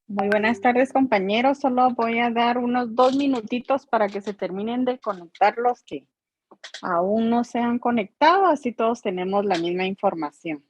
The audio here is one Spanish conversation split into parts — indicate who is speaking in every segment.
Speaker 1: Muy buenas tardes, compañeros. Solo voy a dar unos 2 minutitos para que se terminen de conectar los que aún no se han conectado, así todos tenemos la misma información.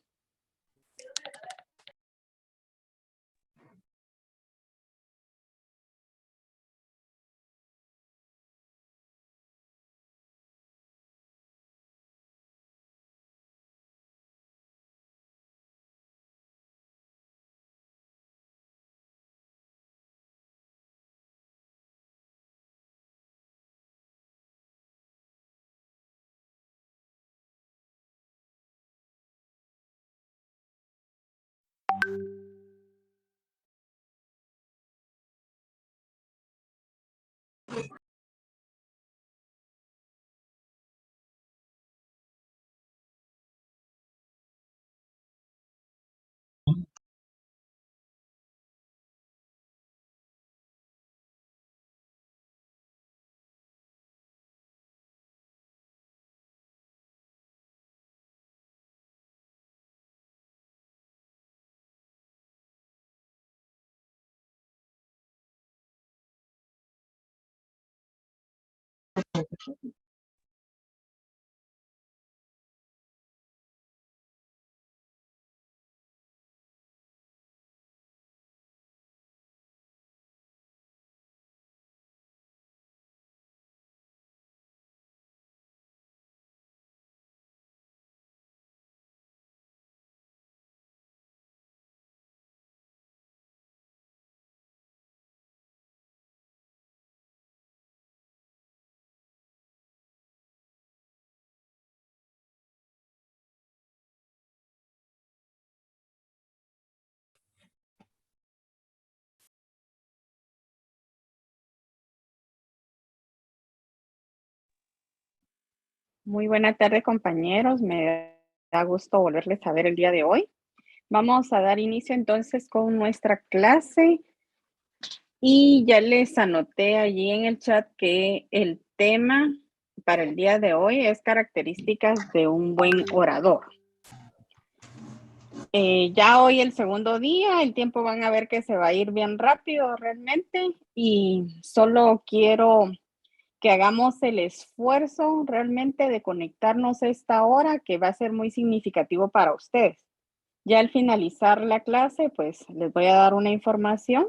Speaker 1: Muy buena tarde, compañeros. Me da gusto volverles a ver el día de hoy. Vamos a dar inicio entonces con nuestra clase y ya les anoté allí en el chat que el tema para el día de hoy es características de un buen orador. Ya hoy el segundo día, el tiempo van a ver que se va a ir bien rápido realmente y solo quiero que hagamos el esfuerzo realmente de conectarnos a esta hora que va a ser muy significativo para ustedes. Ya al finalizar la clase, pues les voy a dar una información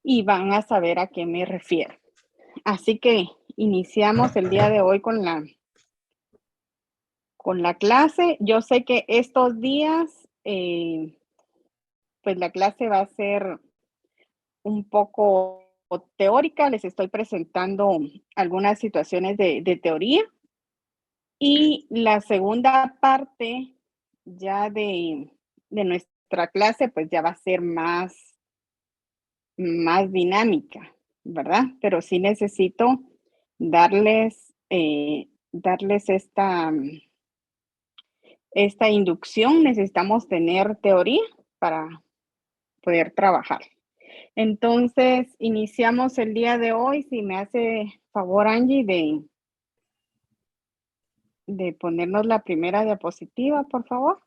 Speaker 1: y van a saber a qué me refiero. Así que iniciamos el día de hoy con la clase. Yo sé que estos días, pues la clase va a ser un poco teórica, les estoy presentando algunas situaciones de teoría. Y la segunda parte ya de nuestra clase, pues ya va a ser más dinámica, ¿verdad? Pero sí necesito darles esta inducción. Necesitamos tener teoría para poder trabajar. Entonces, iniciamos el día de hoy. Si me hace favor, Angie, de ponernos la primera diapositiva, por favor.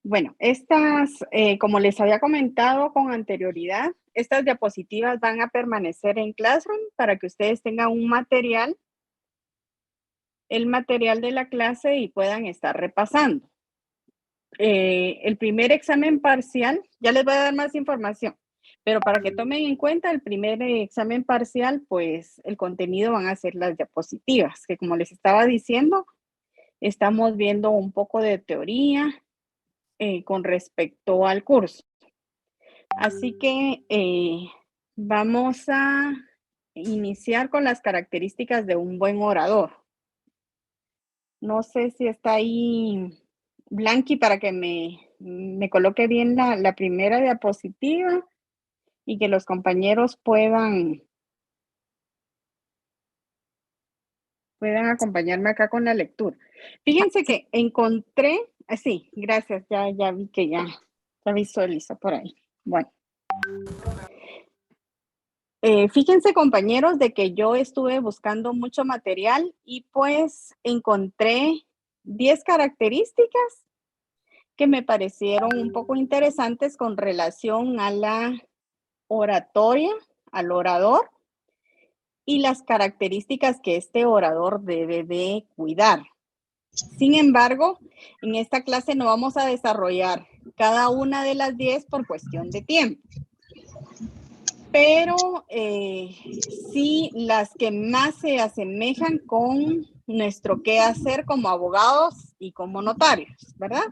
Speaker 1: Bueno, como les había comentado con anterioridad, estas diapositivas van a permanecer en Classroom para que ustedes tengan un material, el material de la clase y puedan estar repasando. El primer examen parcial, ya les voy a dar más información, pero para que tomen en cuenta el primer examen parcial, pues el contenido van a ser las diapositivas, que como les estaba diciendo, estamos viendo un poco de teoría con respecto al curso. Así que vamos a iniciar con las características de un buen orador. No sé si está ahí Blanqui para que me me coloque bien la primera diapositiva y que los compañeros puedan acompañarme acá con la lectura. Fíjense que encontré, sí, gracias, ya vi que ya visualizo por ahí. Bueno. Fíjense, compañeros, de que yo estuve buscando mucho material y pues encontré 10 características que me parecieron un poco interesantes con relación a la oratoria, al orador y las características que este orador debe de cuidar. Sin embargo, en esta clase no vamos a desarrollar cada una de las 10 por cuestión de tiempo. Pero sí las que más se asemejan con nuestro quehacer como abogados y como notarios, ¿verdad?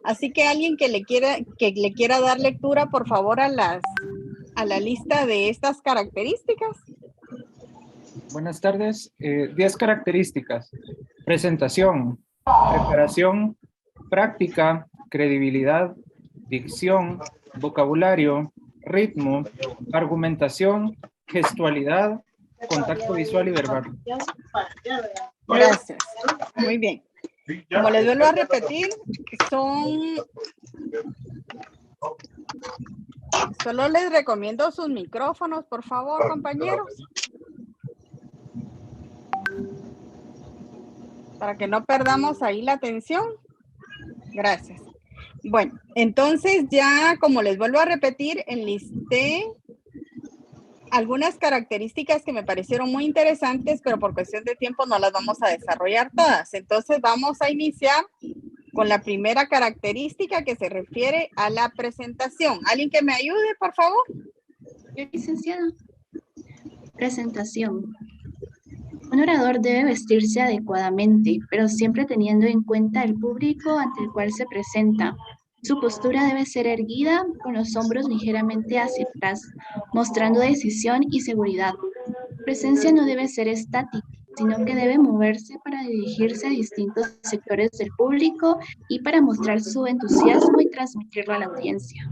Speaker 1: Así que alguien que le quiera dar lectura, por favor, a la lista de estas características.
Speaker 2: Buenas tardes. 10 características. Presentación, preparación, práctica, credibilidad, dicción, vocabulario, ritmo, argumentación, gestualidad, contacto visual y verbal.
Speaker 1: Gracias. Muy bien. Como les vuelvo a repetir, solo les recomiendo sus micrófonos, por favor, compañeros. Para que no perdamos ahí la atención. Gracias. Bueno, entonces ya, como les vuelvo a repetir, enlisté algunas características que me parecieron muy interesantes, pero por cuestión de tiempo no las vamos a desarrollar todas. Entonces vamos a iniciar con la primera característica que se refiere a la presentación. ¿Alguien que me ayude, por favor?
Speaker 3: Licenciada. Presentación. Un orador debe vestirse adecuadamente, pero siempre teniendo en cuenta el público ante el cual se presenta. Su postura debe ser erguida, con los hombros ligeramente hacia atrás, mostrando decisión y seguridad. Su presencia no debe ser estática, sino que debe moverse para dirigirse a distintos sectores del público y para mostrar su entusiasmo y transmitirlo a la audiencia.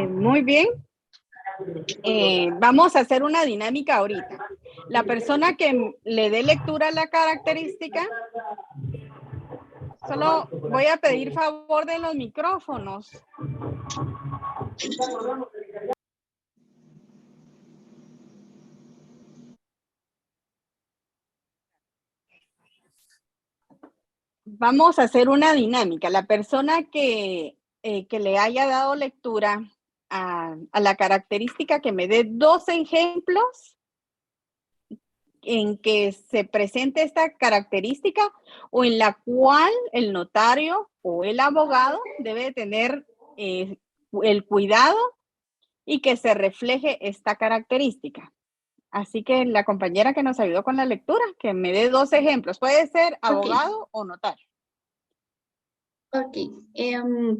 Speaker 1: Muy bien. Vamos a hacer una dinámica ahorita. La persona que le dé lectura a la característica, solo voy a pedir favor de los micrófonos. Vamos a hacer una dinámica. La persona que le haya dado lectura a la característica, que me dé 2 ejemplos en que se presente esta característica o en la cual el notario o el abogado debe tener el cuidado y que se refleje esta característica. Así que la compañera que nos ayudó con la lectura, que me dé 2 ejemplos. Puede ser abogado o notario.
Speaker 3: Ok,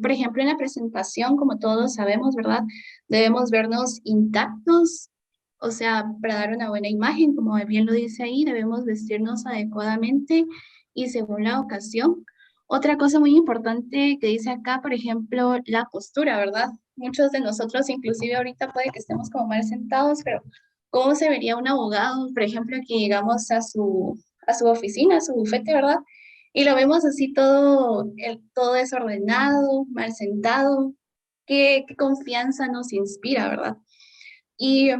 Speaker 3: por ejemplo, en la presentación, como todos sabemos, ¿verdad? Debemos vernos intactos, o sea, para dar una buena imagen, como bien lo dice ahí, debemos vestirnos adecuadamente y según la ocasión. Otra cosa muy importante que dice acá, por ejemplo, la postura, ¿verdad? Muchos de nosotros, inclusive ahorita puede que estemos como mal sentados, pero ¿cómo se vería un abogado, por ejemplo, que llegamos a su oficina, a su bufete, ¿verdad? Y lo vemos así todo desordenado, mal sentado. Qué confianza nos inspira, ¿verdad? Y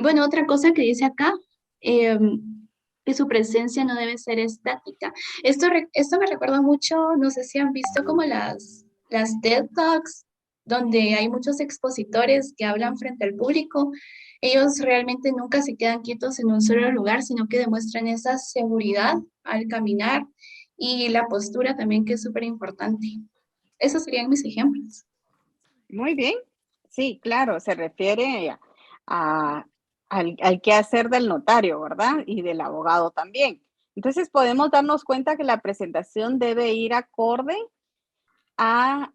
Speaker 3: bueno, otra cosa que dice acá, que su presencia no debe ser estática. Esto me recuerda mucho, no sé si han visto como las TED Talks, donde hay muchos expositores que hablan frente al público. Ellos realmente nunca se quedan quietos en un solo lugar, sino que demuestran esa seguridad al caminar y la postura también, que es súper importante. Esos serían mis ejemplos.
Speaker 1: Muy bien. Sí, claro, se refiere al quehacer del notario, ¿verdad? Y del abogado también. Entonces podemos darnos cuenta que la presentación debe ir acorde a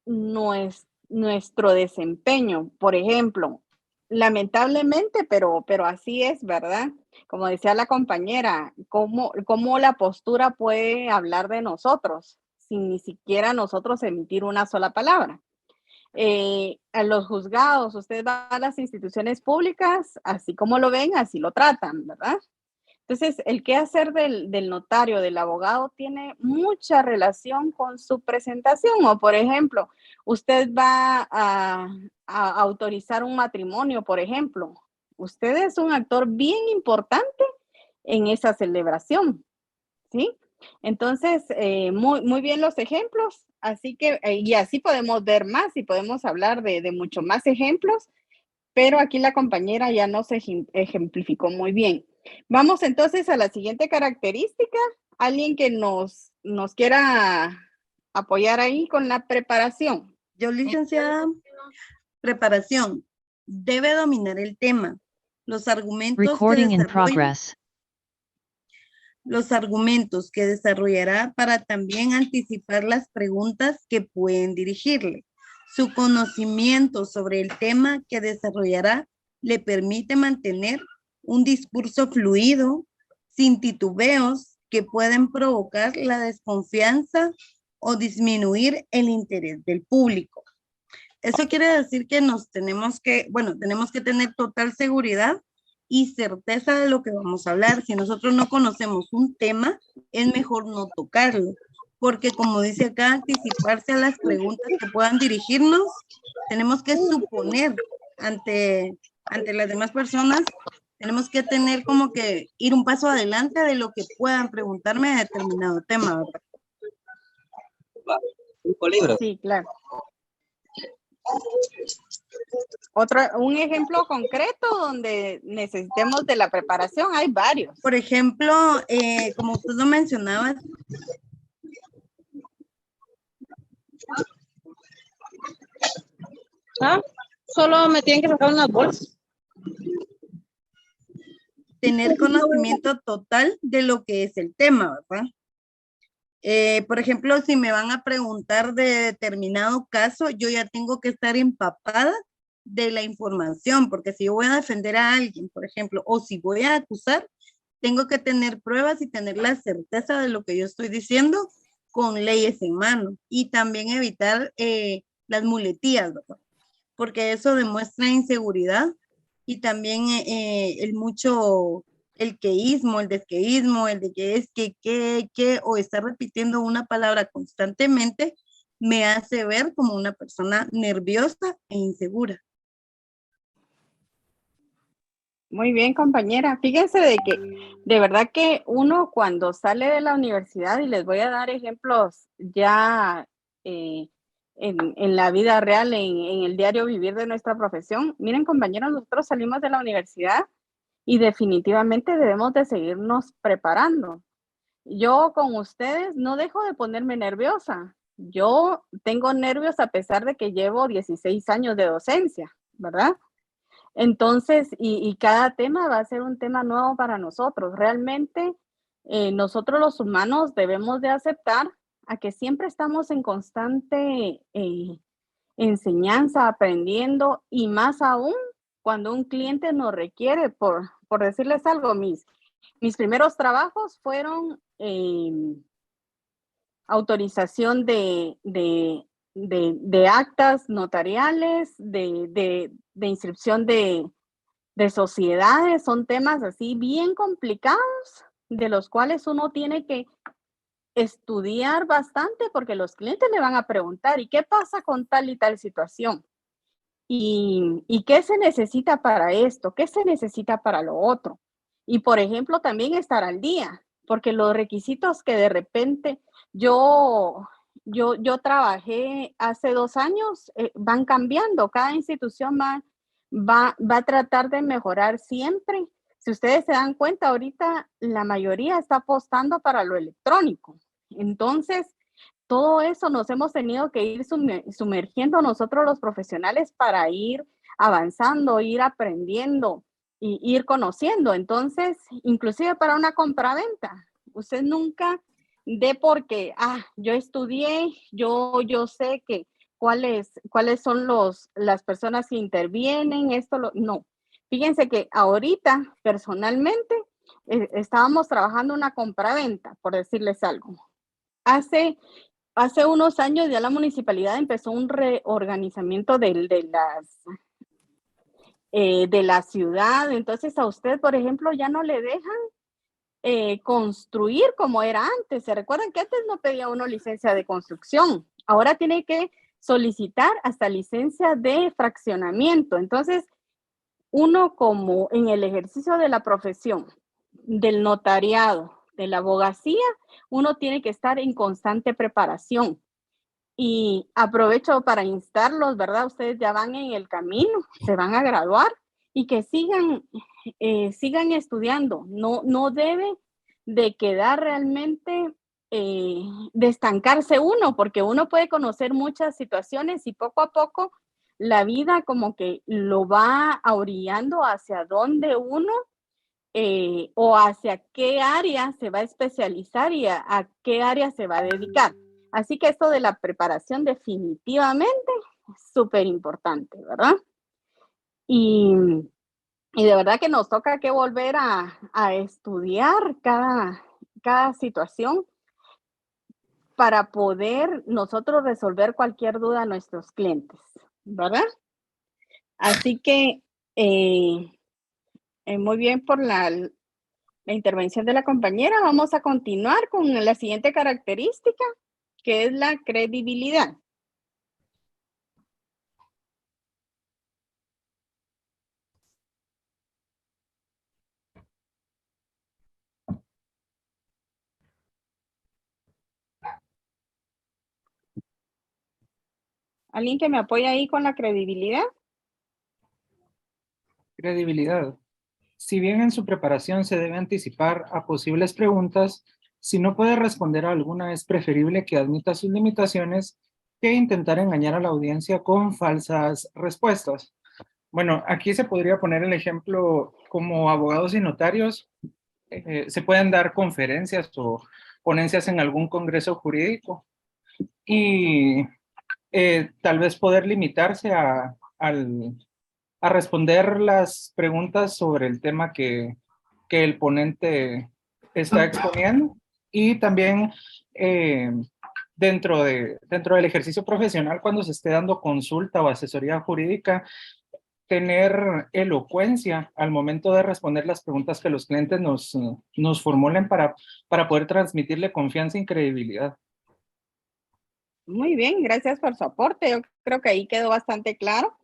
Speaker 1: nuestro desempeño. Por ejemplo, lamentablemente, pero así es, ¿verdad? Como decía la compañera, cómo la postura puede hablar de nosotros. sin ni siquiera nosotros emitir una sola palabra. A los juzgados, usted va a las instituciones públicas, así como lo ven, así lo tratan, ¿verdad? Entonces, el quehacer del notario, del abogado, tiene mucha relación con su presentación. O, por ejemplo, usted va a autorizar un matrimonio, por ejemplo. Usted es un actor bien importante en esa celebración, ¿sí? Entonces, muy, muy bien los ejemplos. Así que, y así podemos ver más y podemos hablar de mucho más ejemplos, pero aquí la compañera ya nos ejemplificó muy bien. Vamos entonces a la siguiente característica. Alguien que nos quiera apoyar ahí con la preparación.
Speaker 4: Yo, licenciada, preparación. Debe dominar el tema. Los argumentos que desarrollará para también anticipar las preguntas que pueden dirigirle. Su conocimiento sobre el tema que desarrollará le permite mantener un discurso fluido, sin titubeos que pueden provocar la desconfianza o disminuir el interés del público. Eso quiere decir que tenemos que tener total seguridad y certeza de lo que vamos a hablar. Si nosotros no conocemos un tema, es mejor no tocarlo, porque como dice acá, anticiparse a las preguntas que puedan dirigirnos, tenemos que suponer ante las demás personas, tenemos que tener como que ir un paso adelante de lo que puedan preguntarme de determinado tema, ¿verdad?
Speaker 1: Sí, claro. Un ejemplo concreto donde necesitemos de la preparación, hay varios.
Speaker 4: Por ejemplo, como usted lo mencionaba,
Speaker 5: solo me tienen que sacar unas bolsas.
Speaker 4: Tener conocimiento total de lo que es el tema, ¿verdad? Por ejemplo, si me van a preguntar de determinado caso, yo ya tengo que estar empapada de la información, porque si yo voy a defender a alguien, por ejemplo, o si voy a acusar, tengo que tener pruebas y tener la certeza de lo que yo estoy diciendo con leyes en mano, y también evitar las muletillas, ¿verdad? Porque eso demuestra inseguridad y también el queísmo, el desqueísmo, el de que es que, o estar repitiendo una palabra constantemente, me hace ver como una persona nerviosa e insegura.
Speaker 1: Muy bien, compañera. Fíjense de que de verdad que uno cuando sale de la universidad, y les voy a dar ejemplos ya en la vida real, en el diario vivir de nuestra profesión. Miren, compañeros, nosotros salimos de la universidad y definitivamente debemos de seguirnos preparando. Yo con ustedes no dejo de ponerme nerviosa. Yo tengo nervios a pesar de que llevo 16 años de docencia, ¿verdad? Entonces, y cada tema va a ser un tema nuevo para nosotros. Realmente, nosotros los humanos debemos de aceptar a que siempre estamos en constante enseñanza, aprendiendo, y más aún cuando un cliente nos requiere, por decirles algo, mis primeros trabajos fueron autorización de actas notariales, de inscripción de sociedades. Son temas así bien complicados, de los cuales uno tiene que estudiar bastante, porque los clientes le van a preguntar, ¿y qué pasa con tal y tal situación? ¿Y qué se necesita para esto? ¿Qué se necesita para lo otro? Y, por ejemplo, también estar al día, porque los requisitos que de repente yo trabajé hace 2 años, van cambiando. Cada institución va a tratar de mejorar siempre. Si ustedes se dan cuenta, ahorita la mayoría está apostando para lo electrónico. Entonces, todo eso nos hemos tenido que ir sumergiendo nosotros los profesionales para ir avanzando, ir aprendiendo y ir conociendo. Entonces, inclusive para una compraventa, usted nunca dé porque, yo estudié, yo sé que cuáles son las personas que intervienen, no. Fíjense que ahorita, personalmente, estábamos trabajando una compraventa, por decirles algo. Hace hace unos años ya la municipalidad empezó un reorganizamiento de la ciudad. Entonces a usted, por ejemplo, ya no le dejan construir como era antes. ¿Se recuerdan que antes no pedía uno licencia de construcción? Ahora tiene que solicitar hasta licencia de fraccionamiento. Entonces, uno como en el ejercicio de la profesión, del notariado, de la abogacía, uno tiene que estar en constante preparación. Y aprovecho para instarlos, ¿verdad? Ustedes ya van en el camino, se van a graduar y que sigan estudiando. No debe de quedar realmente, de estancarse uno, porque uno puede conocer muchas situaciones y poco a poco la vida como que lo va orillando hacia donde uno o hacia qué área se va a especializar y a qué área se va a dedicar. Así que esto de la preparación definitivamente es súper importante, ¿verdad? Y de verdad que nos toca que volver a estudiar cada situación para poder nosotros resolver cualquier duda a nuestros clientes, ¿verdad? Así que muy bien por la intervención de la compañera. Vamos a continuar con la siguiente característica, que es la credibilidad. ¿Alguien que me apoye ahí con la credibilidad?
Speaker 2: Credibilidad. Si bien en su preparación se debe anticipar a posibles preguntas, si no puede responder a alguna, es preferible que admita sus limitaciones que intentar engañar a la audiencia con falsas respuestas. Bueno, aquí se podría poner el ejemplo como abogados y notarios. Se pueden dar conferencias o ponencias en algún congreso jurídico y tal vez poder limitarse a responder las preguntas sobre el tema que el ponente está exponiendo y también dentro del ejercicio profesional, cuando se esté dando consulta o asesoría jurídica, tener elocuencia al momento de responder las preguntas que los clientes nos formulen para poder transmitirle confianza y credibilidad.
Speaker 1: Muy bien, gracias por su aporte. Yo creo que ahí quedó bastante claro.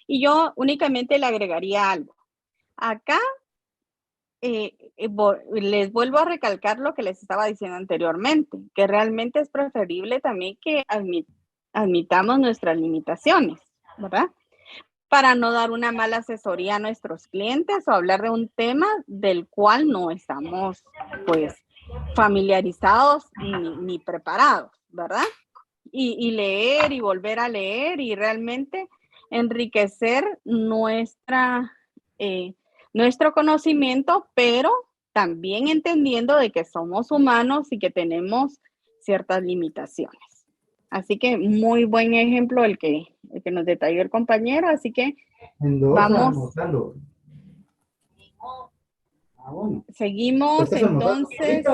Speaker 1: Y yo únicamente le agregaría algo. Acá les vuelvo a recalcar lo que les estaba diciendo anteriormente, que realmente es preferible también que admitamos nuestras limitaciones, ¿verdad? Para no dar una mala asesoría a nuestros clientes o hablar de un tema del cual no estamos, pues, familiarizados ni preparados, ¿verdad? Y leer y volver a leer y realmente enriquecer nuestro conocimiento, pero también entendiendo de que somos humanos y que tenemos ciertas limitaciones. Así que muy buen ejemplo el que nos detalló el compañero, así que vamos. Seguimos entonces.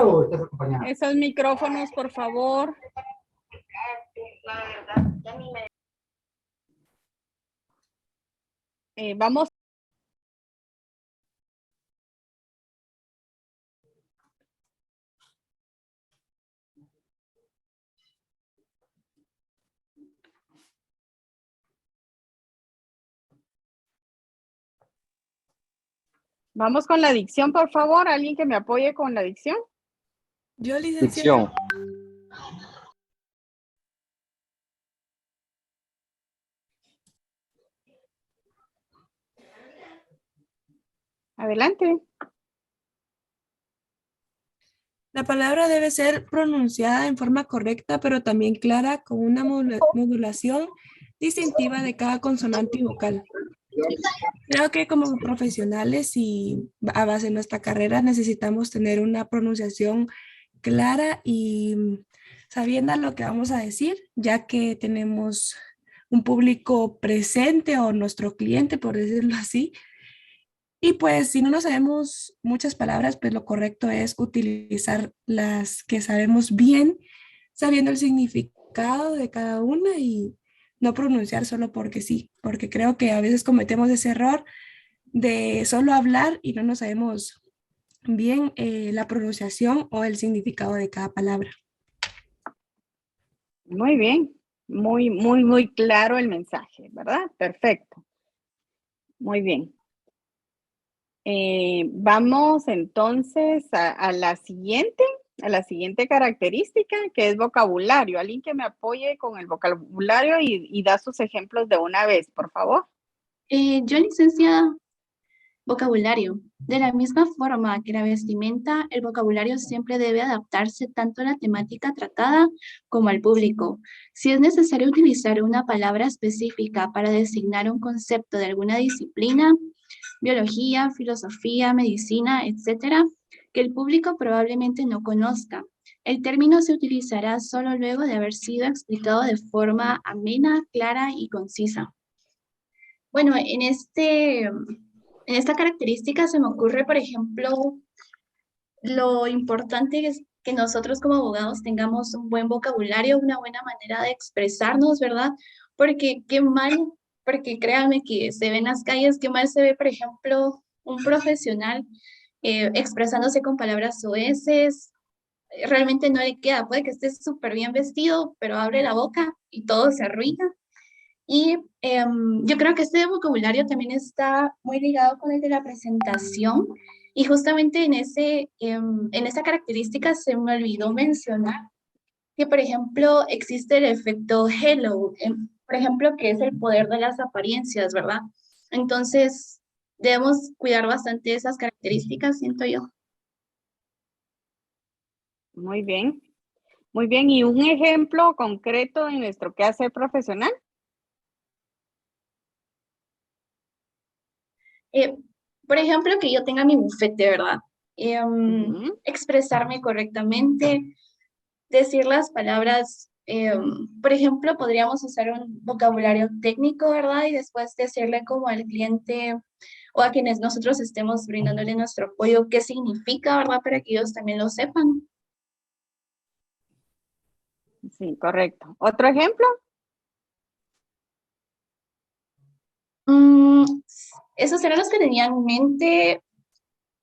Speaker 1: Esos micrófonos, por favor. Vamos. Vamos con la dicción, por favor. ¿Alguien que me apoye con la dicción?
Speaker 6: Yo, licenciada. Dicción.
Speaker 1: Adelante.
Speaker 6: La palabra debe ser pronunciada en forma correcta, pero también clara, con una modulación distintiva de cada consonante y vocal. Creo que como profesionales y a base de nuestra carrera necesitamos tener una pronunciación clara y sabiendo lo que vamos a decir, ya que tenemos un público presente o nuestro cliente, por decirlo así. Y pues si no nos sabemos muchas palabras, pues lo correcto es utilizar las que sabemos bien, sabiendo el significado significado de cada una y no pronunciar solo porque sí, porque creo que a veces cometemos ese error de solo hablar y no nos sabemos bien la pronunciación o el significado de cada palabra.
Speaker 1: Muy bien, muy claro el mensaje, ¿verdad? Perfecto. Muy bien. Vamos entonces a la siguiente característica, que es vocabulario. Alguien que me apoye con el vocabulario y da sus ejemplos de una vez, por favor.
Speaker 3: Yo, licenciada, vocabulario. De la misma forma que la vestimenta, el vocabulario siempre debe adaptarse tanto a la temática tratada como al público. Si es necesario utilizar una palabra específica para designar un concepto de alguna disciplina, biología, filosofía, medicina, etcétera, que el público probablemente no conozca. El término se utilizará solo luego de haber sido explicado de forma amena, clara y concisa. Bueno, en esta característica se me ocurre, por ejemplo, lo importante es que nosotros como abogados tengamos un buen vocabulario, una buena manera de expresarnos, ¿verdad? Porque qué mal, porque créanme que se ve en las calles, qué mal se ve, por ejemplo, un profesional expresándose con palabras soeces, realmente no le queda, puede que esté súper bien vestido, pero abre la boca y todo se arruina. Y yo creo que este vocabulario también está muy ligado con el de la presentación. Y justamente en esa característica se me olvidó mencionar que, por ejemplo, existe el efecto halo, por ejemplo, que es el poder de las apariencias, ¿verdad? Entonces, debemos cuidar bastante esas características, siento yo.
Speaker 1: Muy bien. Muy bien. ¿Y un ejemplo concreto en nuestro quehacer profesional?
Speaker 3: Eh, por ejemplo, que yo tenga mi bufete, ¿verdad?
Speaker 1: Ujú.
Speaker 3: Expresarme correctamente, decir las palabras, por ejemplo, podríamos usar un vocabulario técnico, ¿verdad? Y después decirle como al cliente o a quienes nosotros estemos brindándole nuestro apoyo, qué significa, ¿verdad? Para que ellos también lo sepan.
Speaker 1: Sí, correcto. ¿Otro ejemplo?
Speaker 3: Mm, esos eran los que tenía en mente.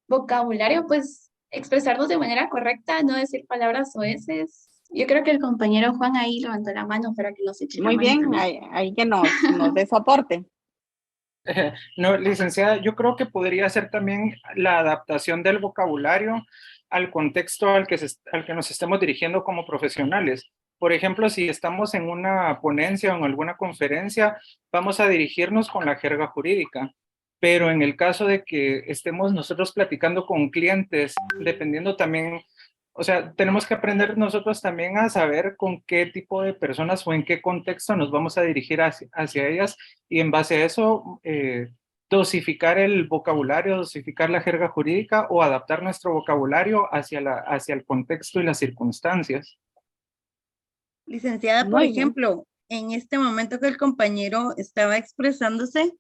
Speaker 3: Vocabulario, pues expresarnos de manera correcta, no decir palabras soeces. Yo creo que el compañero Juan ahí levantó la mano para que nos eche la
Speaker 1: Muy
Speaker 3: mano
Speaker 1: bien,
Speaker 3: también.
Speaker 1: ahí que nos dé soporte.
Speaker 2: No, licenciada, yo creo que podría ser también la adaptación del vocabulario al contexto al que nos estemos dirigiendo como profesionales. Por ejemplo, si estamos en una ponencia o en alguna conferencia, vamos a dirigirnos con la jerga jurídica. Pero en el caso de que estemos nosotros platicando con clientes, dependiendo también, o sea, tenemos que aprender nosotros también a saber con qué tipo de personas o en qué contexto nos vamos a dirigir hacia ellas y en base a eso dosificar el vocabulario, dosificar la jerga jurídica o adaptar nuestro vocabulario hacia el contexto y las circunstancias.
Speaker 4: Licenciada, por
Speaker 1: Muy bien.
Speaker 4: ejemplo, en este momento que el compañero estaba expresándose,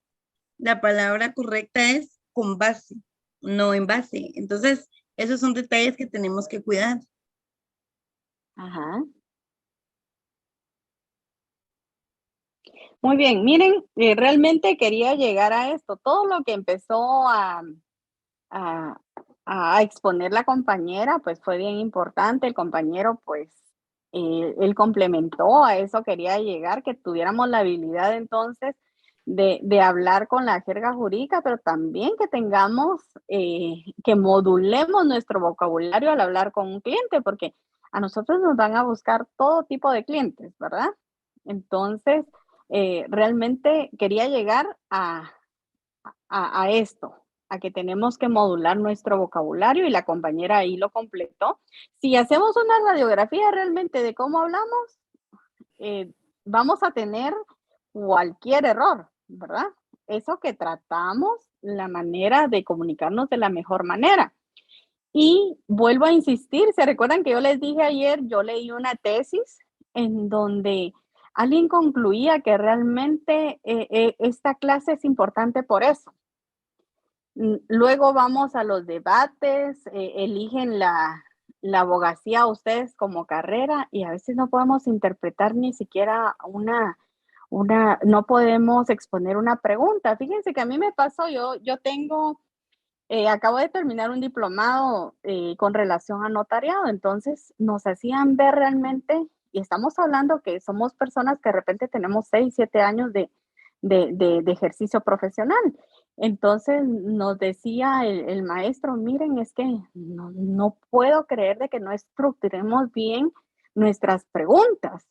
Speaker 4: la palabra correcta es con base, no en base. Entonces, esos son detalles que tenemos que cuidar.
Speaker 1: Ajá. Muy bien, miren, realmente quería llegar a esto. Todo lo que empezó a, a exponer la compañera, pues fue bien importante. El compañero, pues, él complementó, a eso quería llegar, que tuviéramos la habilidad entonces de hablar con la jerga jurídica, pero también que tengamos, que modulemos nuestro vocabulario al hablar con un cliente, porque a nosotros nos van a buscar todo tipo de clientes, ¿verdad? Entonces, realmente quería llegar a esto, a que tenemos que modular nuestro vocabulario y la compañera ahí lo completó. Si hacemos una radiografía realmente de cómo hablamos, vamos a tener cualquier error, ¿verdad? Eso que tratamos la manera de comunicarnos de la mejor manera. Y vuelvo a insistir, ¿se recuerdan que yo les dije ayer, yo leí una tesis en donde alguien concluía que realmente esta clase es importante por eso? Luego vamos a los debates, eligen la abogacía a ustedes como carrera y a veces no podemos interpretar ni siquiera no podemos exponer una pregunta. Fíjense que a mí me pasó, yo tengo, acabo de terminar un diplomado con relación a notariado, entonces nos hacían ver realmente, y estamos hablando que somos personas que de repente tenemos 6, 7 años de ejercicio profesional. Entonces nos decía el maestro, miren, es que no puedo creer de que no estructuremos bien nuestras preguntas.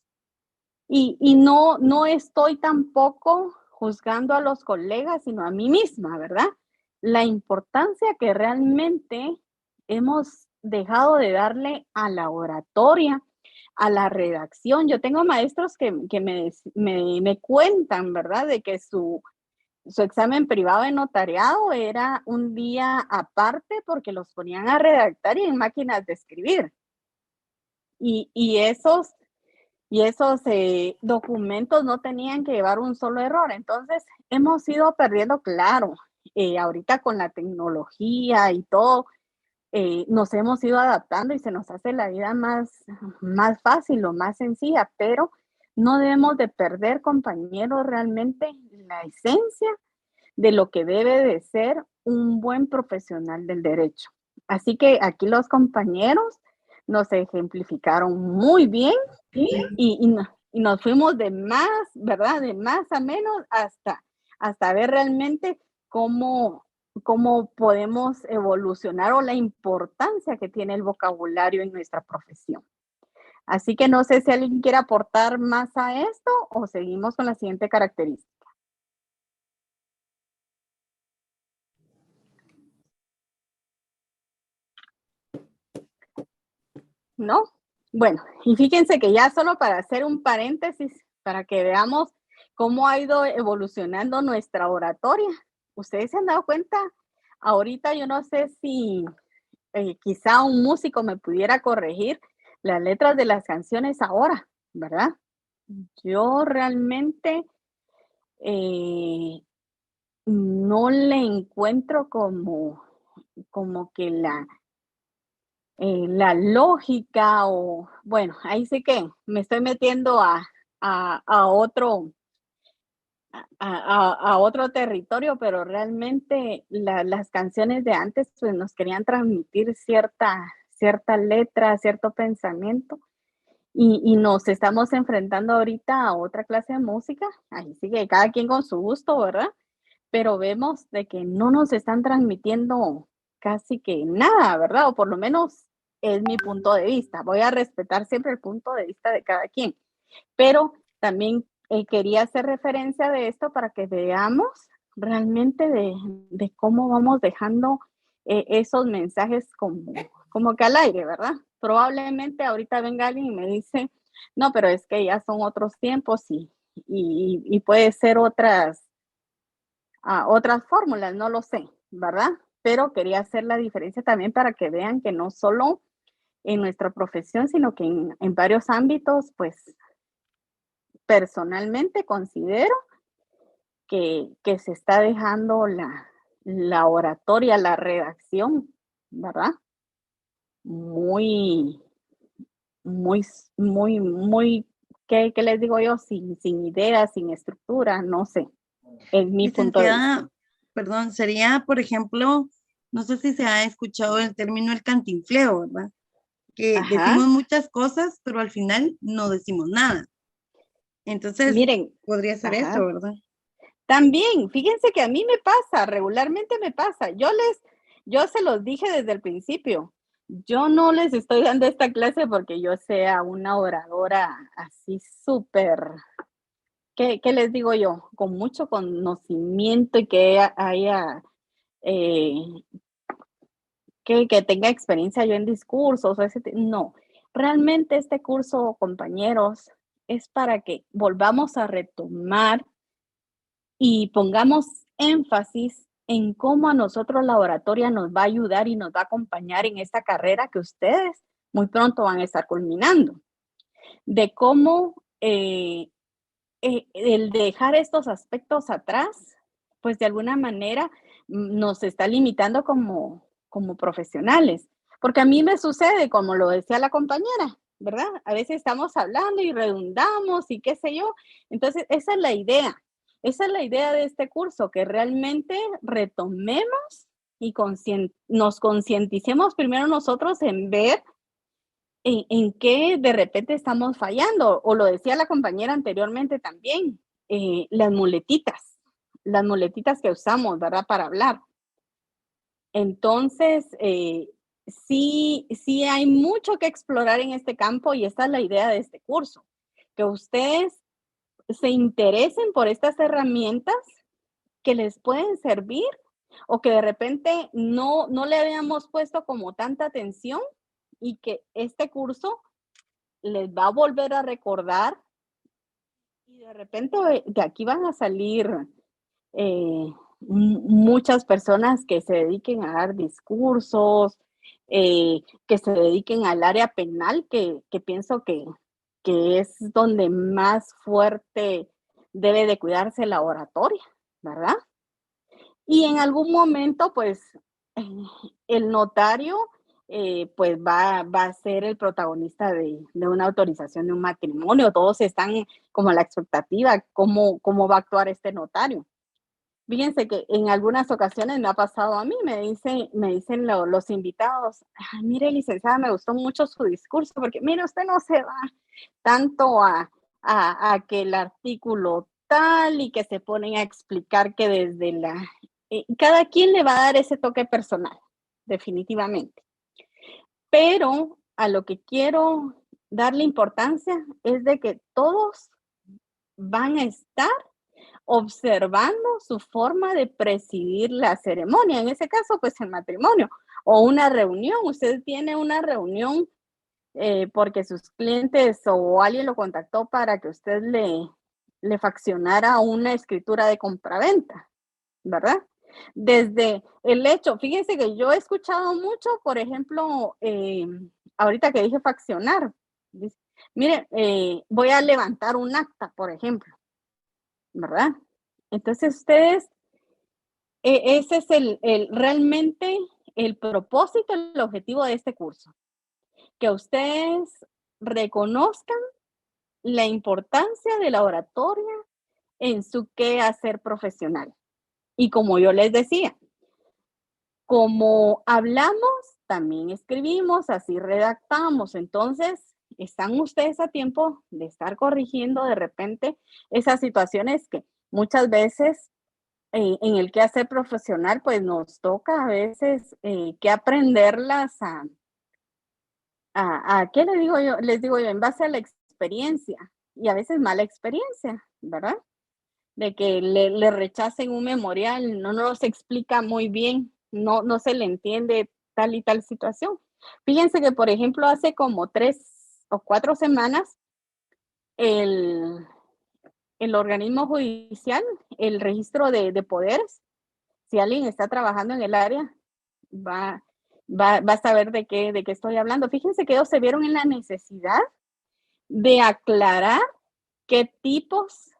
Speaker 1: Y no estoy tampoco juzgando a los colegas, sino a mí misma, ¿verdad? La importancia que realmente hemos dejado de darle a la oratoria, a la redacción. Yo tengo maestros que me cuentan, ¿verdad? De que su examen privado de notariado era un día aparte porque los ponían a redactar y en máquinas de escribir. Y esos documentos no tenían que llevar un solo error. Entonces, hemos ido perdiendo, claro, ahorita con la tecnología y todo, nos hemos ido adaptando y se nos hace la vida más fácil o más sencilla, pero no debemos de perder, compañeros, realmente la esencia de lo que debe de ser un buen profesional del derecho. Así que aquí los compañeros nos ejemplificaron muy bien y nos fuimos de más, ¿verdad? De más a menos hasta ver realmente cómo podemos evolucionar o la importancia que tiene el vocabulario en nuestra profesión. Así que no sé si alguien quiere aportar más a esto o seguimos con la siguiente característica. ¿No? Bueno, y fíjense que ya solo para hacer un paréntesis, para que veamos cómo ha ido evolucionando nuestra oratoria. ¿Ustedes se han dado cuenta? Ahorita yo no sé si quizá un músico me pudiera corregir las letras de las canciones ahora, ¿verdad? Yo realmente no le encuentro como que la lógica o, bueno, ahí sí que me estoy metiendo a otro otro territorio, pero realmente las canciones de antes pues nos querían transmitir cierta letra, cierto pensamiento y nos estamos enfrentando ahorita a otra clase de música, ahí sí que cada quien con su gusto, ¿verdad? Pero vemos de que no nos están transmitiendo casi que nada, ¿verdad? O por lo menos es mi punto de vista. Voy a respetar siempre el punto de vista de cada quien, pero también quería hacer referencia de esto para que veamos realmente de cómo vamos dejando esos mensajes como que al aire, ¿verdad? Probablemente ahorita venga alguien y me dice, no, pero es que ya son otros tiempos y puede ser otras fórmulas, no lo sé, ¿verdad? Pero quería hacer la diferencia también para que vean que no solo en nuestra profesión, sino que en varios ámbitos, pues personalmente considero que se está dejando la oratoria, la redacción, ¿verdad? Muy, muy, ¿qué les digo yo? Sin ideas, sin estructura, no sé. Es mi punto de vista.
Speaker 4: Licenciada, perdón, sería, por ejemplo, no sé si se ha escuchado el término el cantinfleo, ¿verdad? Que
Speaker 1: Ajá.
Speaker 4: decimos muchas cosas, pero al final no decimos nada. Entonces,
Speaker 1: Miren,
Speaker 4: podría ser
Speaker 1: ajá.
Speaker 4: eso, ¿verdad?
Speaker 1: También, fíjense que a mí me pasa, regularmente me pasa. Yo se los dije desde el principio. Yo no les estoy dando esta clase porque yo sea una oradora así súper, ¿qué les digo yo? Con mucho conocimiento y que haya, que tenga experiencia yo en discursos o no. Realmente este curso, compañeros, es para que volvamos a retomar y pongamos énfasis en cómo a nosotros la oratoria nos va a ayudar y nos va a acompañar en esta carrera que ustedes muy pronto van a estar culminando. De cómo el dejar estos aspectos atrás, pues de alguna manera nos está limitando como profesionales. Porque a mí me sucede, como lo decía la compañera, ¿verdad? A veces estamos hablando y redundamos y qué sé yo. Entonces, esa es la idea. Esa es la idea de este curso, que realmente retomemos y nos concienticemos primero nosotros en ver en qué de repente estamos fallando. O lo decía la compañera anteriormente también, las muletitas que usamos, ¿verdad? Para hablar. Entonces, sí hay mucho que explorar en este campo y esta es la idea de este curso, que ustedes se interesen por estas herramientas que les pueden servir o que de repente no le habíamos puesto como tanta atención y que este curso les va a volver a recordar y de repente de aquí van a salir muchas personas que se dediquen a dar discursos, que se dediquen al área penal, que pienso que es donde más fuerte debe de cuidarse la oratoria, ¿verdad? Y en algún momento, pues, el notario, pues, va a ser el protagonista de una autorización de un matrimonio. Todos están como a la expectativa, cómo va a actuar este notario. Fíjense que en algunas ocasiones me ha pasado a mí, me dicen los invitados: "Ay, mire, licenciada, me gustó mucho su discurso, porque mire, usted no se va tanto a que el artículo tal y que se ponen a explicar que desde la". Cada quien le va a dar ese toque personal, definitivamente. Pero a lo que quiero darle importancia es de que todos van a estar observando su forma de presidir la ceremonia, en ese caso, pues el matrimonio o una reunión. Usted tiene una reunión porque sus clientes o alguien lo contactó para que usted le faccionara una escritura de compraventa, ¿verdad? Desde el hecho, fíjense que yo he escuchado mucho, por ejemplo, ahorita que dije faccionar, dice, mire, voy a levantar un acta, por ejemplo, ¿verdad? Entonces ustedes, ese es realmente el propósito, el objetivo de este curso, que ustedes reconozcan la importancia de la oratoria en su quehacer profesional. Y como yo les decía, como hablamos, también escribimos, así redactamos. Entonces, están ustedes a tiempo de estar corrigiendo de repente esas situaciones que muchas veces en el quehacer profesional, pues nos toca a veces que aprenderlas ¿qué le digo yo? Les digo yo, en base a la experiencia y a veces mala experiencia, ¿verdad? De que le rechacen un memorial, no nos explica muy bien, no se le entiende tal y tal situación. Fíjense que, por ejemplo, hace como 3 o 4 semanas, el el organismo judicial, el registro de poderes, si alguien está trabajando en el área, va va a saber de qué estoy hablando. Fíjense que ellos se vieron en la necesidad de aclarar qué tipos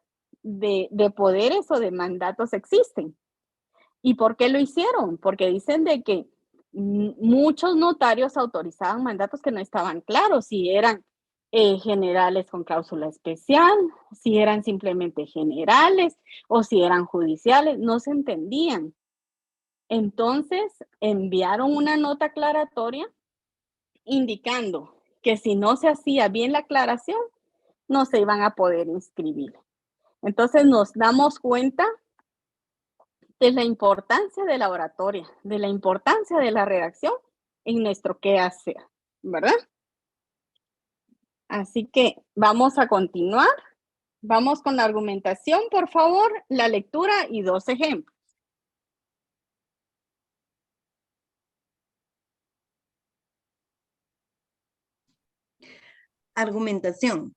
Speaker 1: de poderes o de mandatos existen. ¿Y por qué lo hicieron? Porque dicen de que muchos notarios autorizaban mandatos que no estaban claros, si eran generales con cláusula especial, si eran simplemente generales o si eran judiciales, no se entendían. Entonces enviaron una nota aclaratoria indicando que si no se hacía bien la aclaración, no se iban a poder inscribir. Entonces nos damos cuenta de la importancia de la oratoria, de la importancia de la redacción en nuestro quehacer, ¿verdad? Así que vamos a continuar. Vamos con la argumentación, por favor, la lectura y 2 ejemplos.
Speaker 4: Argumentación.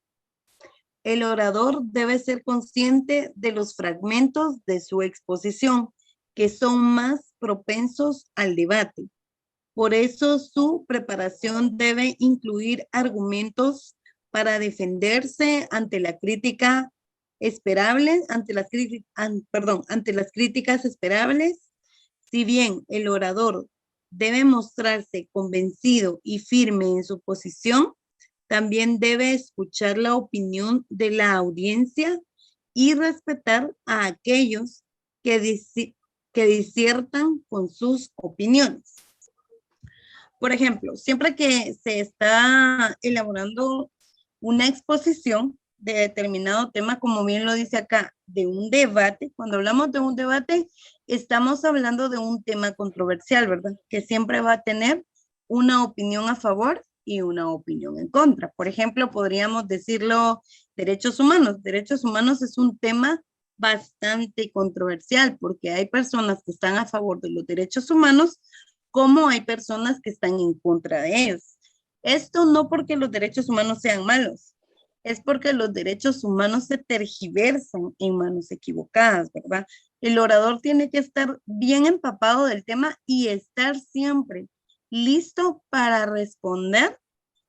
Speaker 4: El orador debe ser consciente de los fragmentos de su exposición que son más propensos al debate. Por eso su preparación debe incluir argumentos para defenderse ante la crítica esperable, ante las críticas esperables. Si bien el orador debe mostrarse convencido y firme en su posición, también debe escuchar la opinión de la audiencia y respetar a aquellos que disiertan con sus opiniones. Por ejemplo, siempre que se está elaborando una exposición de determinado tema, como bien lo dice acá, de un debate, cuando hablamos de un debate, estamos hablando de un tema controversial, ¿verdad? Que siempre va a tener una opinión a favor y una opinión en contra. Por ejemplo, podríamos decirlo, derechos humanos. Derechos humanos es un tema bastante controversial porque hay personas que están a favor de los derechos humanos como hay personas que están en contra de ellos. Esto no porque los derechos humanos sean malos, es porque los derechos humanos se tergiversan en manos equivocadas, ¿verdad? El orador tiene que estar bien empapado del tema y estar siempre listo para responder,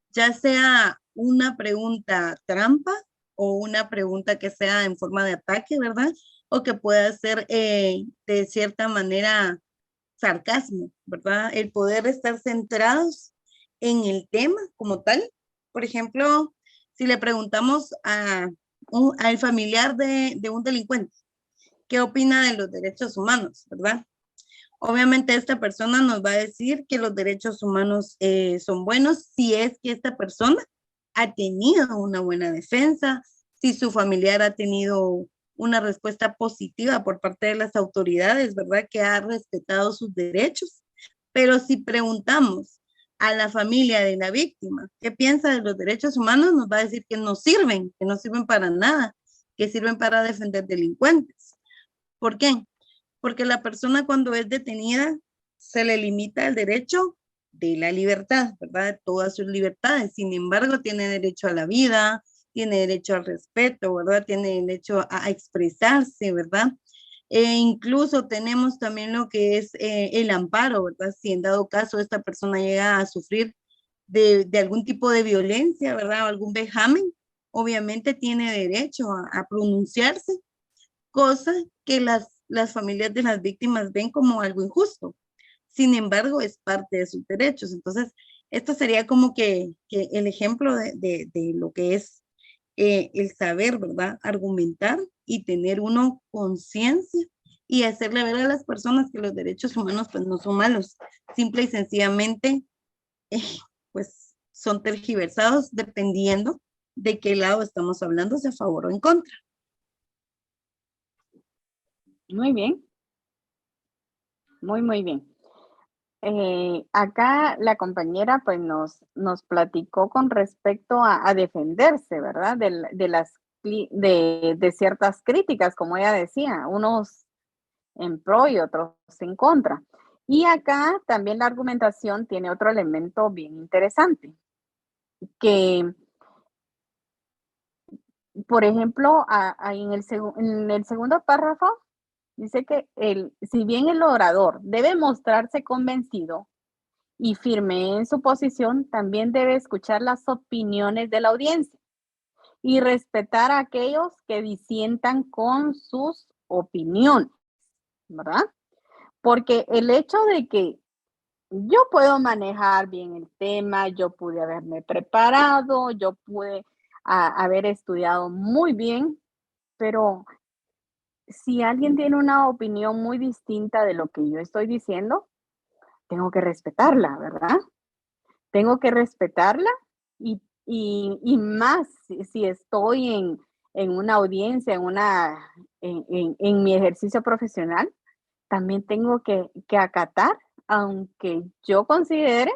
Speaker 4: ya sea una pregunta trampa o una pregunta que sea en forma de ataque, ¿verdad? O que pueda ser de cierta manera sarcasmo, ¿verdad? El poder estar centrados en el tema como tal. Por ejemplo, si le preguntamos al familiar de un delincuente, ¿qué opina de los derechos humanos, verdad? Obviamente esta persona nos va a decir que los derechos humanos son buenos si es que esta persona ha tenido una buena defensa, si su familiar ha tenido una respuesta positiva por parte de las autoridades, ¿verdad? Que ha respetado sus derechos. Pero si preguntamos a la familia de la víctima qué piensa de los derechos humanos, nos va a decir que no sirven para nada, que sirven para defender delincuentes. ¿Por qué? Porque la persona cuando es detenida se le limita el derecho de la libertad, ¿verdad? Todas sus libertades. Sin embargo, tiene derecho a la vida, tiene derecho al respeto, ¿verdad? Tiene derecho a expresarse, ¿verdad? Incluso tenemos también lo que es el amparo, ¿verdad? Si en dado caso esta persona llega a sufrir de algún tipo de violencia, ¿verdad? O algún vejamen, obviamente tiene derecho a pronunciarse, cosa que las familias de las víctimas ven como algo injusto. Sin embargo, es parte de sus derechos. Entonces, esto sería como que el ejemplo de lo que es el saber, ¿verdad? Argumentar y tener uno conciencia y hacerle ver a las personas que los derechos humanos pues no son malos, simple y sencillamente pues son tergiversados dependiendo de qué lado estamos hablando, si a favor o en contra.
Speaker 1: Muy bien. Muy bien. Acá la compañera pues nos platicó con respecto a defenderse, ¿verdad? De ciertas críticas, como ella decía, unos en pro y otros en contra. Y acá también la argumentación tiene otro elemento bien interesante, que, por ejemplo, en el segundo párrafo, dice que si bien el orador debe mostrarse convencido y firme en su posición, también debe escuchar las opiniones de la audiencia y respetar a aquellos que disientan con sus opiniones, ¿verdad? Porque el hecho de que yo puedo manejar bien el tema, yo pude haberme preparado, yo pude haber estudiado muy bien, pero si alguien tiene una opinión muy distinta de lo que yo estoy diciendo, tengo que respetarla, ¿verdad? Tengo que respetarla y más si estoy en una audiencia, en mi ejercicio profesional, también tengo que acatar, aunque yo considere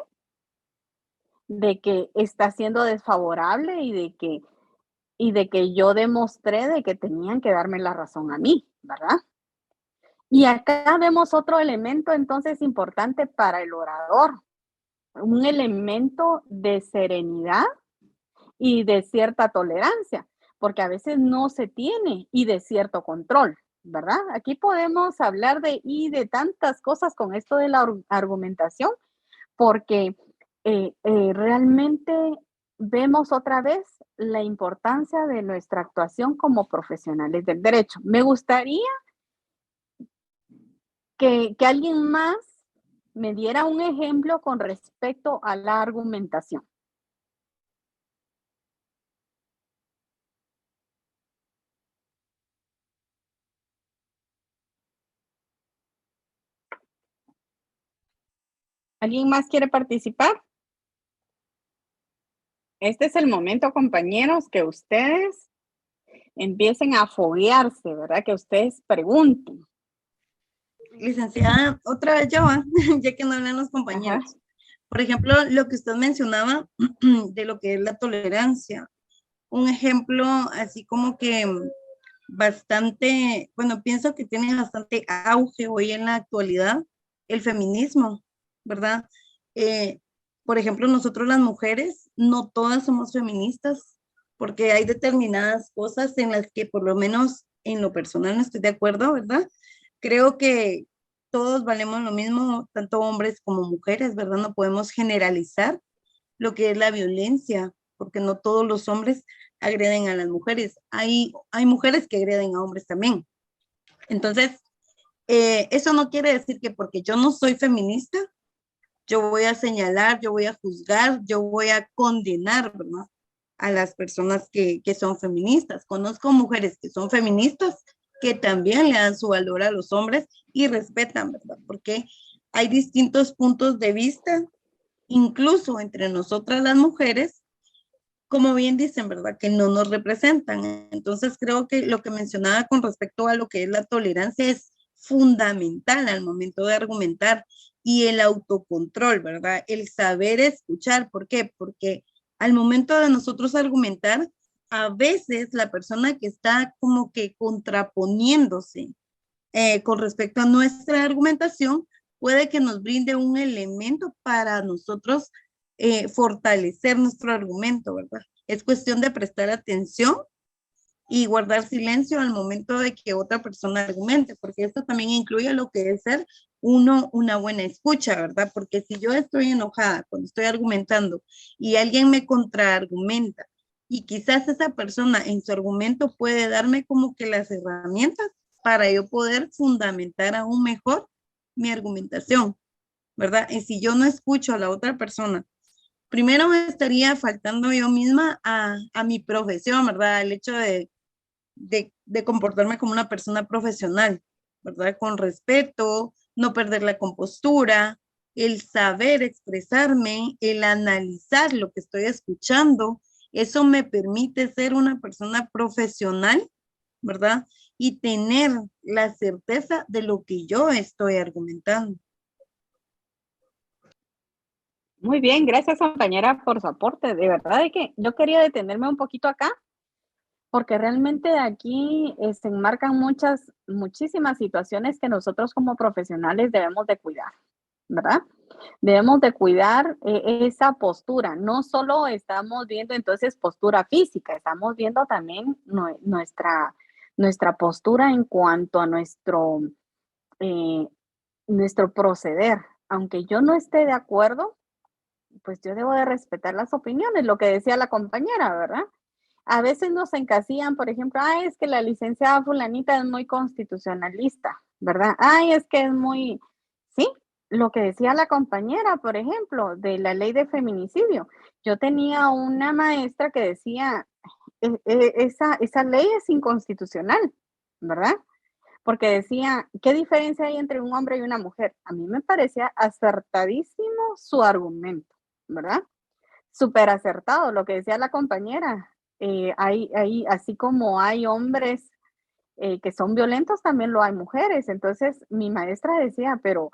Speaker 1: de que está siendo desfavorable y de que yo demostré de que tenían que darme la razón a mí, ¿verdad? Y acá vemos otro elemento entonces importante para el orador, un elemento de serenidad y de cierta tolerancia, porque a veces no se tiene y de cierto control, ¿verdad? Aquí podemos hablar de tantas cosas con esto de la argumentación, porque realmente vemos otra vez la importancia de nuestra actuación como profesionales del derecho. Me gustaría que alguien más me diera un ejemplo con respecto a la argumentación. ¿Alguien más quiere participar? Este es el momento, compañeros, que ustedes empiecen a foguearse, ¿verdad? Que ustedes pregunten.
Speaker 4: Licenciada, otra vez yo, ya que no hablan los compañeros.
Speaker 1: Ajá.
Speaker 4: Por ejemplo, lo que usted mencionaba de lo que es la tolerancia. Un ejemplo así como que bastante, bueno, pienso que tiene bastante auge hoy en la actualidad el feminismo, ¿verdad? Por ejemplo, nosotros las mujeres, no todas somos feministas, porque hay determinadas cosas en las que por lo menos en lo personal no estoy de acuerdo, ¿verdad? Creo que todos valemos lo mismo, tanto hombres como mujeres, ¿verdad? No podemos generalizar lo que es la violencia, porque no todos los hombres agreden a las mujeres. Hay mujeres que agreden a hombres también. Entonces, eso no quiere decir que porque yo no soy feminista, yo voy a señalar, yo voy a juzgar, yo voy a condenar, ¿verdad? A las personas que son feministas. Conozco mujeres que son feministas que también le dan su valor a los hombres y respetan, ¿verdad? Porque hay distintos puntos de vista, incluso entre nosotras las mujeres, como bien dicen, ¿verdad? Que no nos representan. Entonces creo que lo que mencionaba con respecto a lo que es la tolerancia es fundamental al momento de argumentar, y el autocontrol, ¿verdad? El saber escuchar. ¿Por qué? Porque al momento de nosotros argumentar, a veces la persona que está como que contraponiéndose con respecto a nuestra argumentación puede que nos brinde un elemento para nosotros fortalecer nuestro argumento, ¿verdad? Es cuestión de prestar atención y guardar silencio al momento de que otra persona argumente, porque esto también incluye lo que es ser una buena escucha, ¿verdad? Porque si yo estoy enojada cuando estoy argumentando y alguien me contraargumenta y quizás esa persona en su argumento puede darme como que las herramientas para yo poder fundamentar aún mejor mi argumentación, ¿verdad? Y si yo no escucho a la otra persona, primero me estaría faltando yo misma a mi profesión, ¿verdad? El hecho de comportarme como una persona profesional, ¿verdad? Con respeto, no perder la compostura, el saber expresarme, el analizar lo que estoy escuchando. Eso me permite ser una persona profesional, ¿verdad? Y tener la certeza de lo que yo estoy argumentando.
Speaker 1: Muy bien, gracias, compañera, por su aporte. De verdad es que yo quería detenerme un poquito acá, porque realmente aquí se enmarcan muchísimas situaciones que nosotros como profesionales debemos de cuidar, ¿verdad? Debemos de cuidar esa postura. No solo estamos viendo entonces postura física, estamos viendo también nuestra postura en cuanto a eh, nuestro proceder. Aunque yo no esté de acuerdo, pues yo debo de respetar las opiniones, lo que decía la compañera, ¿verdad? A veces nos encasillan, por ejemplo, ay, es que la licenciada fulanita es muy constitucionalista, ¿verdad? Ay, es que es muy, sí, lo que decía la compañera, por ejemplo, de la ley de feminicidio. Yo tenía una maestra que decía, esa ley es inconstitucional, ¿verdad? Porque decía, ¿qué diferencia hay entre un hombre y una mujer? A mí me parecía acertadísimo su argumento, ¿verdad? Súper acertado lo que decía la compañera. Así como hay hombres que son violentos, también lo hay mujeres. Entonces, mi maestra decía, pero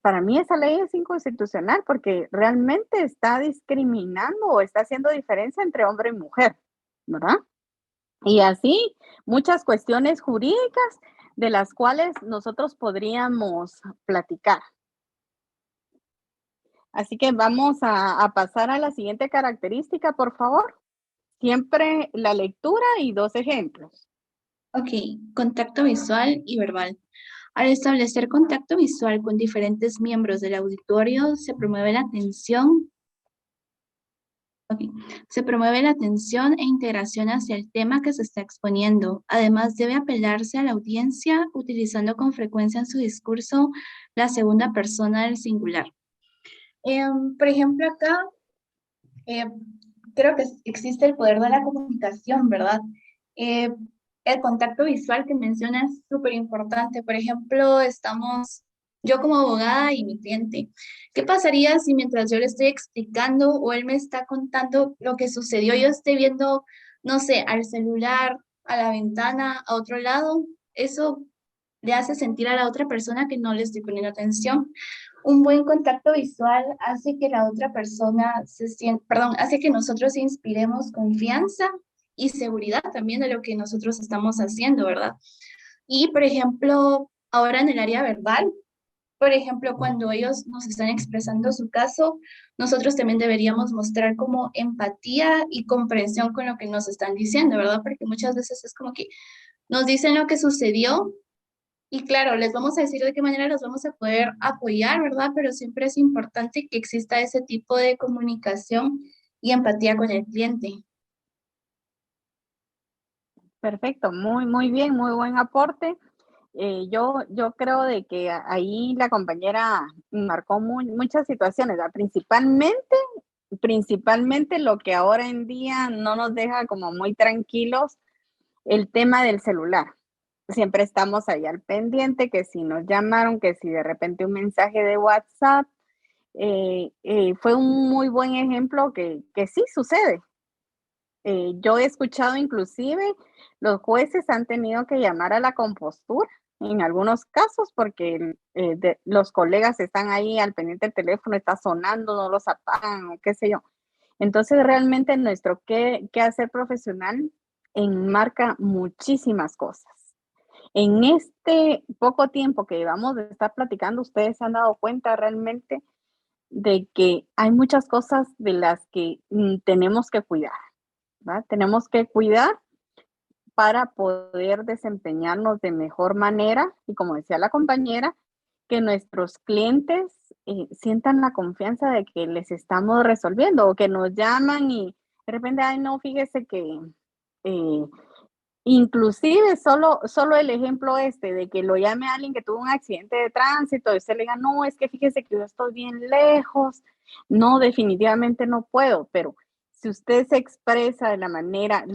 Speaker 1: para mí esa ley es inconstitucional porque realmente está discriminando o está haciendo diferencia entre hombre y mujer, ¿verdad? Y así muchas cuestiones jurídicas de las cuales nosotros podríamos platicar. Así que vamos a pasar a la siguiente característica, por favor. Siempre la lectura y 2 ejemplos.
Speaker 3: Ok, contacto visual y verbal. Al establecer contacto visual con diferentes miembros del auditorio, se promueve la atención Ok. Se promueve la atención e integración hacia el tema que se está exponiendo. Además, debe apelarse a la audiencia utilizando con frecuencia en su discurso la segunda persona del singular. Por ejemplo, acá eh, creo que existe el poder de la comunicación, ¿verdad? Eh, el contacto visual que menciona es súper importante. Por ejemplo, estamos yo como abogada y mi cliente. ¿Qué pasaría si mientras yo le estoy explicando o él me está contando lo que sucedió, yo esté viendo, no sé, al celular, a la ventana, a otro lado? Eso le hace sentir a la otra persona que no le estoy poniendo atención. Un buen contacto visual hace que la otra persona se sienta, perdón, hace que nosotros inspiremos confianza y seguridad también de lo que nosotros estamos haciendo, ¿verdad? Y, por ejemplo, ahora en el área verbal, por ejemplo, cuando ellos nos están expresando su caso, nosotros también deberíamos mostrar como empatía y comprensión con lo que nos están diciendo, ¿verdad? Porque muchas veces es como que nos dicen lo que sucedió y claro, les vamos a decir de qué manera los vamos a poder apoyar, ¿verdad? Pero siempre es importante que exista ese tipo de comunicación y empatía con el cliente.
Speaker 1: Perfecto, muy bien, muy buen aporte. Yo creo de que ahí la compañera marcó muchas situaciones, ¿verdad? Principalmente lo que ahora en día no nos deja como muy tranquilos, el tema del celular. Siempre estamos ahí al pendiente, que si nos llamaron, que si de repente un mensaje de WhatsApp. Fue un muy buen ejemplo que sí sucede. Yo he escuchado inclusive los jueces han tenido que llamar a la compostura en algunos casos porque los colegas están ahí al pendiente del teléfono, está sonando, no los apagan o qué sé yo. Entonces realmente nuestro quehacer profesional enmarca muchísimas cosas. En este poco tiempo que llevamos de estar platicando, ustedes se han dado cuenta realmente de que hay muchas cosas de las que tenemos que cuidar, ¿verdad? Tenemos que cuidar para poder desempeñarnos de mejor manera y como decía la compañera, que nuestros clientes sientan la confianza de que les estamos resolviendo o que nos llaman y de repente, ay, no, fíjese que eh, inclusive solo el ejemplo de que lo llame a alguien que tuvo un accidente de tránsito y usted le diga, no, es que fíjese que yo estoy bien lejos, no, definitivamente no puedo, pero si usted se expresa de la manera,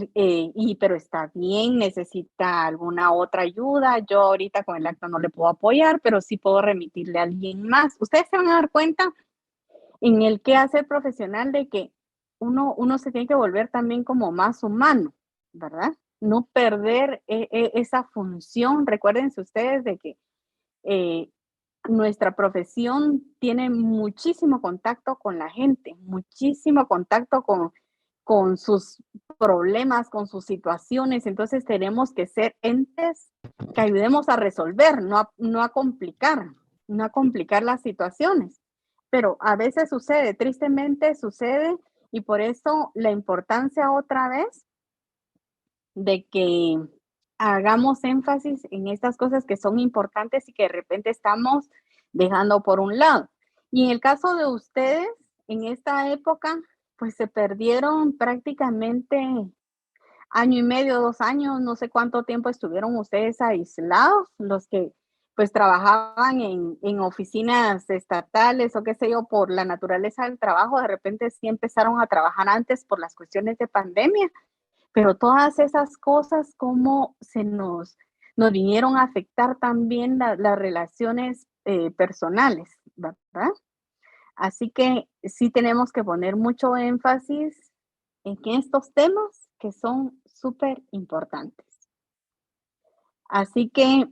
Speaker 1: pero está bien, necesita alguna otra ayuda, yo ahorita con el acto no le puedo apoyar, pero sí puedo remitirle a alguien más. Ustedes se van a dar cuenta en el quehacer profesional de que uno se tiene que volver también como más humano, ¿verdad? No perder esa función. Recuérdense ustedes de que nuestra profesión tiene muchísimo contacto con la gente, muchísimo contacto con sus problemas, con sus situaciones. Entonces tenemos que ser entes que ayudemos a resolver, no a complicar las situaciones. Pero a veces sucede, tristemente sucede, y por eso la importancia otra vez de que hagamos énfasis en estas cosas que son importantes y que de repente estamos dejando por un lado. Y en el caso de ustedes, en esta época, pues se perdieron prácticamente año y medio, 2 años, no sé cuánto tiempo estuvieron ustedes aislados, los que pues trabajaban en oficinas estatales o qué sé yo, por la naturaleza del trabajo, de repente sí empezaron a trabajar antes por las cuestiones de pandemia, pero todas esas cosas, cómo nos vinieron a afectar también las relaciones personales, ¿verdad? Así que sí tenemos que poner mucho énfasis en estos temas que son súper importantes. Así que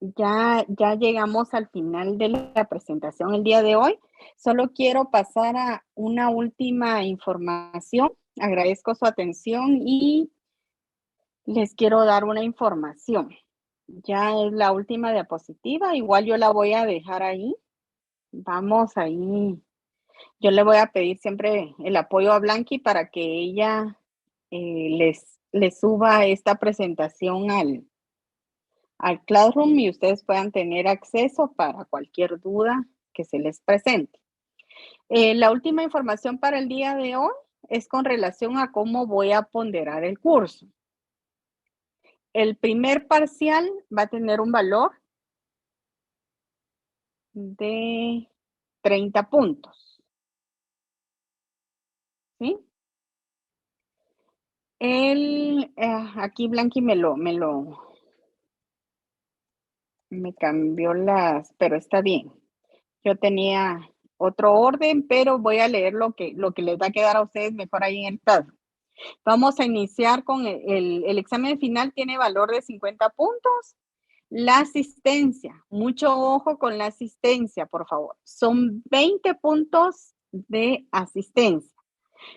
Speaker 1: ya llegamos al final de la presentación el día de hoy. Solo quiero pasar a una última información. Agradezco su atención y les quiero dar una información. Ya es la última diapositiva, igual yo la voy a dejar ahí. Vamos ahí. Yo le voy a pedir siempre el apoyo a Blanqui para que ella les suba esta presentación al Classroom y ustedes puedan tener acceso para cualquier duda que se les presente. La última información para el día de hoy es con relación a cómo voy a ponderar el curso. El primer parcial va a tener un valor de 30 puntos. ¿Sí? Aquí Blanqui me cambió pero está bien. Yo tenía otro orden, pero voy a leer lo que les va a quedar a ustedes mejor ahí en el pad. Vamos a iniciar con el examen final, tiene valor de 50 puntos. La asistencia, mucho ojo con la asistencia, por favor. Son 20 puntos de asistencia.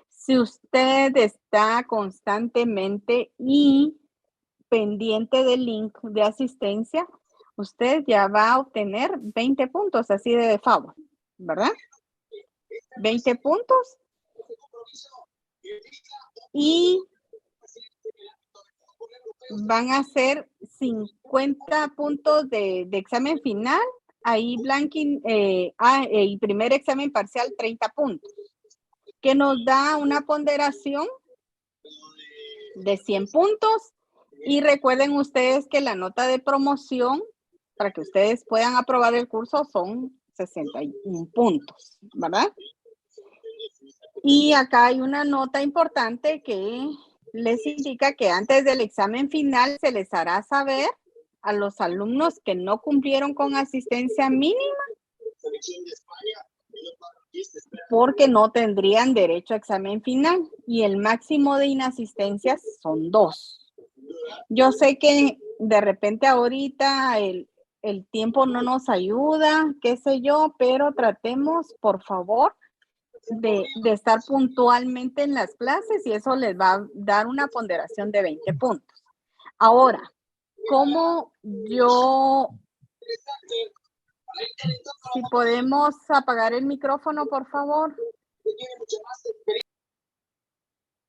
Speaker 1: Si usted está constantemente y pendiente del link de asistencia, usted ya va a obtener 20 puntos, así de favor, ¿verdad? 20 puntos. Y van a ser 50 puntos de examen final. Ahí Blanqui, y primer examen parcial, 30 puntos. Que nos da una ponderación de 100 puntos. Y recuerden ustedes que la nota de promoción para que ustedes puedan aprobar el curso son 61 puntos, ¿verdad? Y acá hay una nota importante que les indica que antes del examen final se les hará saber a los alumnos que no cumplieron con asistencia mínima porque no tendrían derecho a examen final y el máximo de inasistencias son 2. Yo sé que de repente ahorita el tiempo no nos ayuda, qué sé yo, pero tratemos, por favor, de estar puntualmente en las clases y eso les va a dar una ponderación de 20 puntos. Ahora, ¿cómo yo... Si podemos apagar el micrófono, por favor.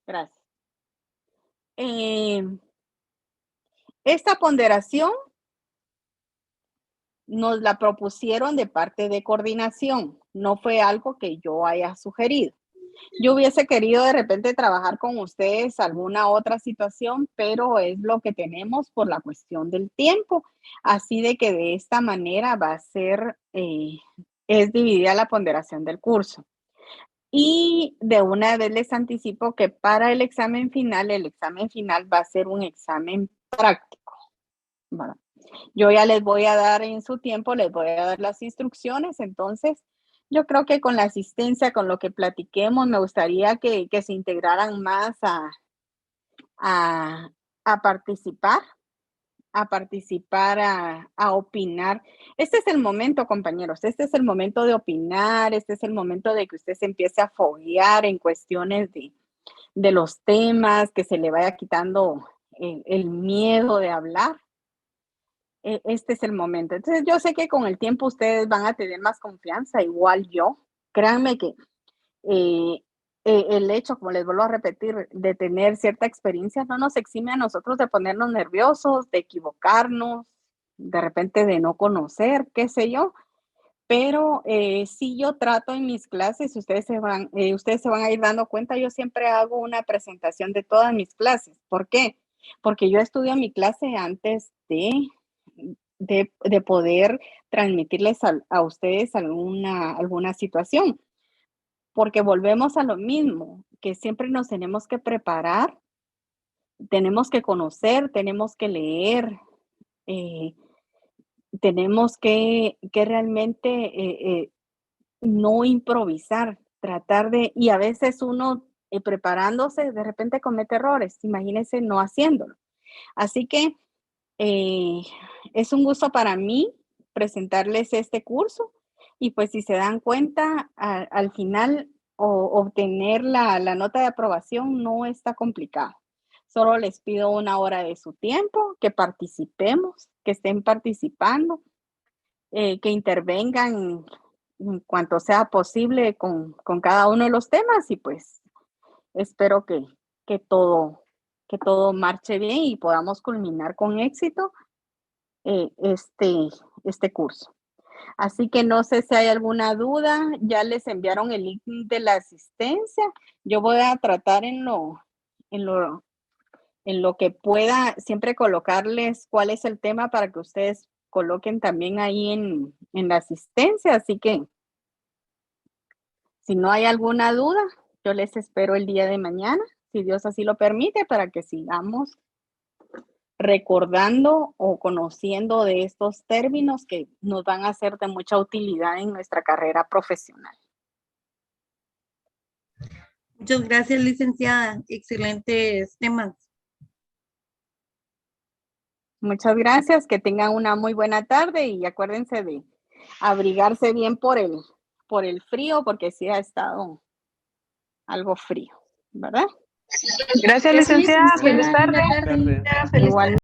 Speaker 1: Gracias. Esta ponderación nos la propusieron de parte de coordinación. No fue algo que yo haya sugerido. Yo hubiese querido de repente trabajar con ustedes alguna otra situación, pero es lo que tenemos por la cuestión del tiempo. Así de que de esta manera va a ser, es dividida la ponderación del curso. Y de una vez les anticipo que para el examen final va a ser un examen práctico. Bueno, yo ya les voy a dar en su tiempo, les voy a dar las instrucciones, entonces yo creo que con la asistencia, con lo que platiquemos, me gustaría que se integraran más a participar, a opinar. Este es el momento, compañeros, este es el momento de opinar, este es el momento de que usted se empiece a foguear en cuestiones de los temas, que se le vaya quitando el miedo de hablar. Este es el momento. Entonces, yo sé que con el tiempo ustedes van a tener más confianza, igual yo. Créanme que el hecho, como les vuelvo a repetir, de tener cierta experiencia no nos exime a nosotros de ponernos nerviosos, de equivocarnos, de repente de no conocer, qué sé yo. Pero sí yo trato en mis clases, ustedes se van a ir dando cuenta, yo siempre hago una presentación de todas mis clases. ¿Por qué? Porque yo estudio mi clase antes de poder transmitirles a ustedes alguna situación. Porque volvemos a lo mismo, que siempre nos tenemos que preparar, tenemos que conocer, tenemos que leer, tenemos que realmente no improvisar, tratar de, y a veces uno preparándose de repente comete errores, imagínense no haciéndolo. Así que es un gusto para mí presentarles este curso y pues si se dan cuenta, al final obtener la nota de aprobación no está complicado. Solo les pido 1 hora de su tiempo, que participemos, que estén participando, que intervengan en cuanto sea posible con cada uno de los temas y pues espero que todo marche bien y podamos culminar con éxito este curso. Así que no sé si hay alguna duda, ya les enviaron el link de la asistencia. Yo voy a tratar en lo que pueda siempre colocarles cuál es el tema para que ustedes coloquen también ahí en la asistencia. Así que si no hay alguna duda, yo les espero el día de mañana, si Dios así lo permite, para que sigamos recordando o conociendo de estos términos que nos van a ser de mucha utilidad en nuestra carrera profesional.
Speaker 4: Muchas gracias, licenciada. Excelentes temas.
Speaker 1: Muchas gracias, que tengan una muy buena tarde y acuérdense de abrigarse bien por el frío, porque sí ha estado algo frío, ¿verdad?
Speaker 5: Gracias,
Speaker 3: Gracias,
Speaker 5: licenciada.
Speaker 3: licenciada.
Speaker 5: Feliz tarde.
Speaker 3: Linda tarde.
Speaker 7: Tarde.
Speaker 3: Feliz
Speaker 1: Igual.
Speaker 3: tarde.